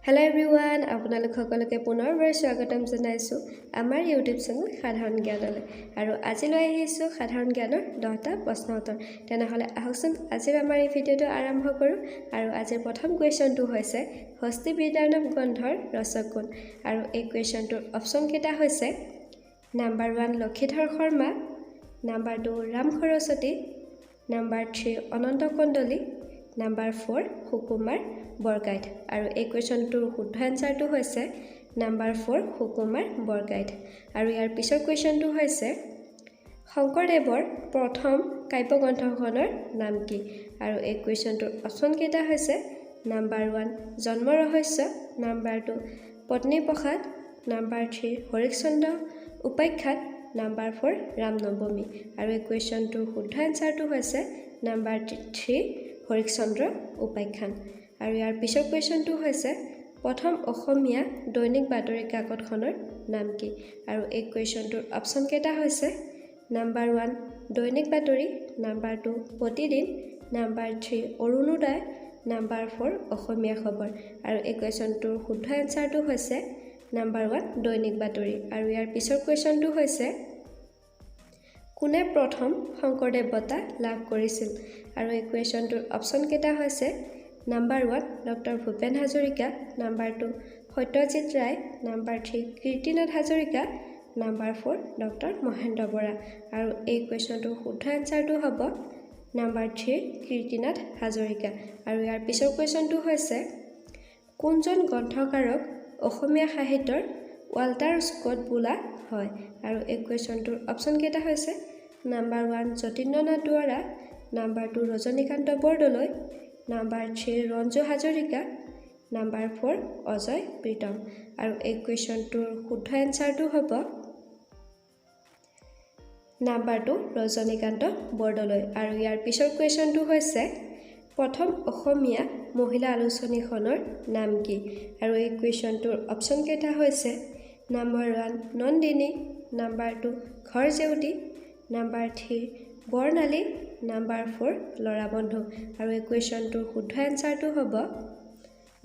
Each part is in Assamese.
Hello everyone, আপোনালোক সকলোকে পুনৰবাৰ স্বাগতম জনাইছো আমাৰ YouTube চেনেল সাধাৰণ জ্ঞানলৈ আৰু আজি লৈ আহিছো সাধাৰণ জ্ঞানৰ 10টা প্ৰশ্ন উত্তৰ তেনেহলে আহকচোন আজি আমাৰ এই ভিডিওটো আৰম্ভ কৰো আৰু আজিৰ প্ৰথম কোৱেশ্চনটো হৈছে হস্তি বিদ্যানব গ্ৰন্থৰ ৰচক কোন আৰু এই কোৱেশ্চনটোৰ অপচন কেইটা হৈছে number 1 Lakshmidhar Sharma number 2 Ram Saraswati number 3 Ananta Kandali number 4 Sukumar Borgaid আৰু এই কোৱেশ্চনটোৰ শুদ্ধ আনসাৰটো হৈছে নাম্বাৰ 4 সুকুমাৰ বৰগাইড আৰু ইয়াৰ পিছৰ কোৱেশ্চনটো হৈছে শংকৰদেৱৰ প্ৰথম কাব্যগ্ৰন্থখনৰ নাম কি আৰু এই কোৱেশ্চনটোৰ অপচন কেইটা হৈছে নাম্বাৰ 1 জন্ম ৰহস্য নাম্বাৰ 2 পত্নী প্ৰসাদ নাম্বাৰ 3 হৰিশ্চন্দ্ৰ উপাখ্যান নাম্বাৰ 4 ৰাম নৱমী আৰু এই কোৱেশ্চনটোৰ শুদ্ধ আনসাৰটো হৈছে নাম্বাৰ 3 হৰিশ্চন্দ্ৰ উপাখ্যান আৰু ইয়াৰ পিছৰ কোৱেশ্চনটো হৈছে প্ৰথম অসমীয়া দৈনিক বাতৰি কাকতখনৰ নাম কি আৰু এই কোৱেশ্চনটোৰ অপচন কেইটা হৈছে নাম্বাৰ 1 দৈনিক বাতৰি নাম্বাৰ 2 প্ৰতিদিন নাম্বাৰ 3 অৰুণোদয় নাম্বাৰ 4 অসমীয়া খবৰ আৰু এই কোৱেশ্চনটোৰ শুদ্ধ আনসাৰটো হৈছে নাম্বাৰ 1 দৈনিক বাতৰি আৰু ইয়াৰ পিছৰ কোৱেশ্চনটো হৈছে কোনে প্ৰথম শংকৰদেৱ বঁটা লাভ কৰিছিল আৰু এই কোৱেশ্চনটোৰ অপচন কেইটা হৈছে number 1 doctor Bhupen Hazarika number 2 Satyajit Ray number 3 Kirtinath Hazarika number 4 doctor Mahendra Bora আৰু এই কোৱেশ্চনটোৰ শুদ্ধ আনসাৰটো হ'ব নাম্বাৰ 3 কীৰ্তিনাথ হাজৰিকা আৰু ইয়াৰ পিছৰ কোৱেশ্চনটো হৈছে কোনজন গ্ৰন্থকাৰক অসমীয়া সাহিত্যৰ ৱাল্টাৰ স্কট বোলা হয় আৰু এই কোৱেশ্চনটোৰ অপচন কেইটা হৈছে number 1 Jatindranath Duwara number 2 Rajanikanta Bordoloi number 3 Ranju Hazarika number 4 Ajay Pritam আৰু এই কোৱেশ্চনটোৰ শুদ্ধ আনসাৰটো হ'ব নাম্বাৰ 2 ৰজনীকান্ত বৰদলৈ আৰু ইয়াৰ পিছৰ কোৱেশ্চনটো হৈছে প্ৰথম অসমীয়া মহিলা আলোচনীখনৰ নাম কি আৰু এই কুৱেশ্যনটোৰ অপচন কেইটা হৈছে নাম্বাৰ 1 নন্দিনী নাম্বাৰ 2 ঘৰ জেউতি নাম্বাৰ 3 বৰ্ণালী নাম্বাৰ 4 লৰা বন্ধু আৰু এই কুৱেশ্যনটোৰ শুদ্ধ আনসাৰটো হ'ব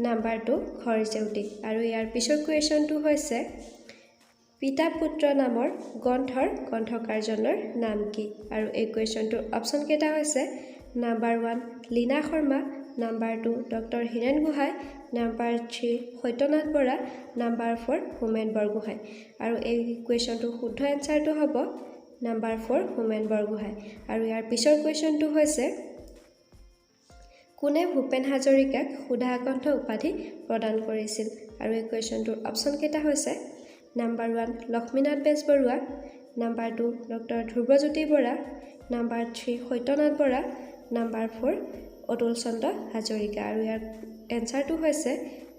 নাম্বাৰ 2 ঘৰ জেউতি আৰু ইয়াৰ পিছৰ কুৱেশ্যনটো হৈছে পিতা পুত্ৰ নামৰ গ্ৰন্থৰ গ্ৰন্থকাৰজনৰ নাম কি আৰু এই কুৱেশ্যনটোৰ অপচন কেইটা হৈছে number 1 Leena Sharma number 2 doctor Hiren Gohain number 3 Satyanath Bora number 4 Homen Borgohain আৰু এই কুৱেশ্যনটোৰ শুদ্ধ আনসাৰটো হ'ব নাম্বাৰ 4 হোমেন বৰগোহাঁই আৰু ইয়াৰ পিছৰ কুৱেশ্যনটো হৈছে কোনে ভূপেন হাজৰিকাক সুধাকণ্ঠ উপাধি প্ৰদান কৰিছিল আৰু এই কুৱেশ্যনটোৰ অপচন কেইটা হৈছে number 1 Lakshminath Bezbaroa number 2 doctor Dhrubajyoti Bora number 3 Satyanath Bora number 4 Atul Chandra Hazarika আৰু ইয়াৰ এনসাৰটো হৈছে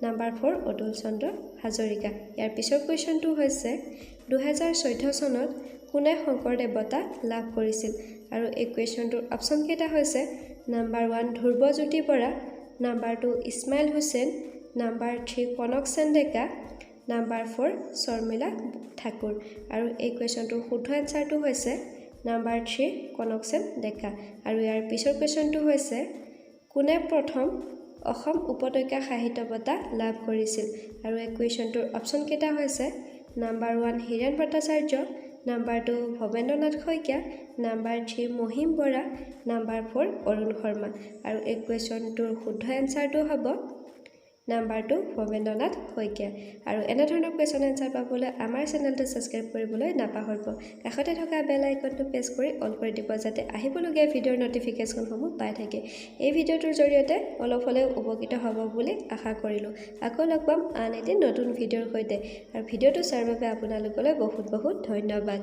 নাম্বাৰ 4 অতুল চন্দ্ৰ হাজৰিকা ইয়াৰ পিছৰ কুৱেশ্যনটো হৈছে 2014 চনত কোনে শংকৰদেৱ বঁটা লাভ কৰিছিল আৰু এই কুৱেশ্যনটোৰ অপচন কেইটা হৈছে number 1 Dhrubajyoti Bora number 2 Ismail Hussain number 3 Kanak Sen Deka number 4 Sharmila Tagore আৰু এই কুৱেশ্যনটোৰ শুদ্ধ আনসাৰটো হৈছে নাম্বাৰ 3 কনক সেন ডেকা আৰু ইয়াৰ পিছৰ কুৱেশ্যনটো হৈছে কোনে প্ৰথম অসম উপত্যকা সাহিত্য বঁটা লাভ কৰিছিল আৰু এই কুৱেশ্যনটোৰ অপচন কেইটা হৈছে number 1 Hiren Bhattacharya number 2 Bhabendranath Saikia number 3 Mahim Bora number 4 Arun Sharma আৰু এই কুৱেশ্যনটোৰ শুদ্ধ আনসাৰটো হ'ব নাম্বাৰ 2 ভৱেন্দ্ৰনাথ শইকীয়া আৰু এনেধৰণৰ কুৱেশ্যন আনসাৰ পাবলৈ আমাৰ চেনেলটো ছাবস্ক্ৰাইব কৰিবলৈ নাপাহৰিব কাষতে থকা বেল আইকনটো প্ৰেছ কৰি অল কৰি দিব যাতে আহিবলগীয়া ভিডিঅ'ৰ নটিফিকেশ্যনসমূহ পাই থাকে এই ভিডিঅ'টোৰ জৰিয়তে অলপ হ'লেও উপকৃত হ'ব বুলি আশা কৰিলোঁ আকৌ লগ পাম আন এটি নতুন ভিডিঅ'ৰ সৈতে আৰু ভিডিঅ'টো চোৱাৰ বাবে আপোনালোকলৈ বহুত বহুত ধন্যবাদ